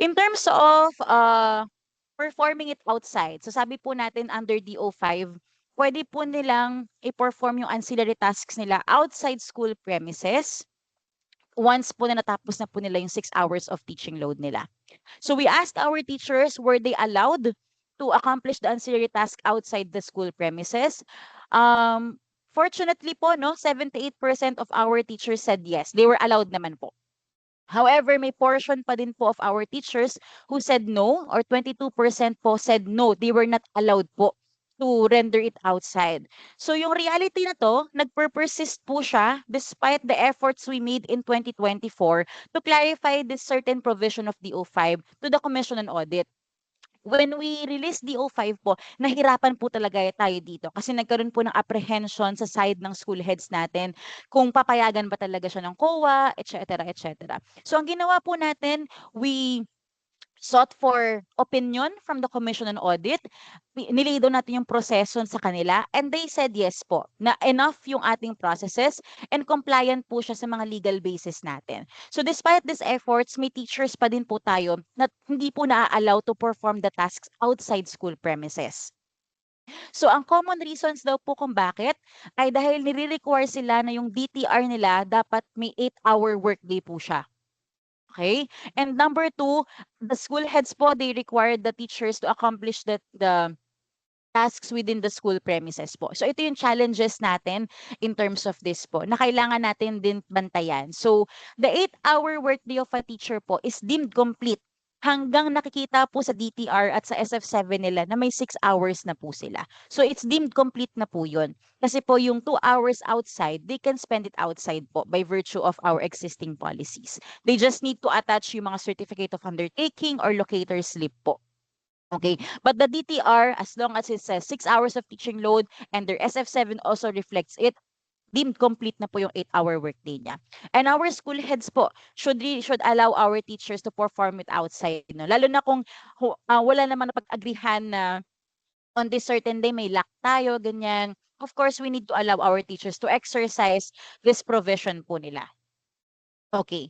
In terms of performing it outside, so sabi po natin under DO5, pwede po nilang i-perform yung ancillary tasks nila outside school premises once po na natapos na po nila yung 6 hours of teaching load nila. So we asked our teachers, were they allowed to accomplish the ancillary task outside the school premises? Fortunately po, no, 78% of our teachers said yes. They were allowed naman po. However, may portion pa din po of our teachers who said no, or 22% po said no, they were not allowed po to render it outside. So yung reality na to, nagper-persist po siya despite the efforts we made in 2024 to clarify this certain provision of DO5 to the Commission on Audit. When we released DO5 po, nahirapan po talaga tayo dito kasi nagkaroon po ng apprehension sa side ng school heads natin kung papayagan ba talaga siya ng COA, etc., etc. So ang ginawa po natin, we sought for opinion from the Commission on Audit. Nilay daw natin yung proseso sa kanila and they said yes po, na enough yung ating processes and compliant po siya sa mga legal basis natin. So despite these efforts, may teachers pa din po tayo na hindi po na-allow to perform the tasks outside school premises. So ang common reasons daw po kung bakit ay dahil nire-require sila na yung DTR nila dapat may 8-hour workday po siya. Okay? And number two, the school heads po, they required the teachers to accomplish the tasks within the school premises po. So ito yung challenges natin in terms of this po, na kailangan natin din bantayan. So the 8-hour workday of a teacher po is deemed complete hanggang nakikita po sa DTR at sa SF7 nila na may 6 hours na po sila. So it's deemed complete na po yun. Kasi po yung 2 hours outside, they can spend it outside po by virtue of our existing policies. They just need to attach yung mga certificate of undertaking or locator slip po. Okay, but the DTR, as long as it says 6 hours of teaching load and their SF7 also reflects it, deemed complete na po yung 8-hour workday niya. And our school heads po should allow our teachers to perform it outside. No? Lalo na kung wala naman na pag-agrihan na on this certain day may lock tayo, ganyan. Of course, we need to allow our teachers to exercise this provision po nila. Okay.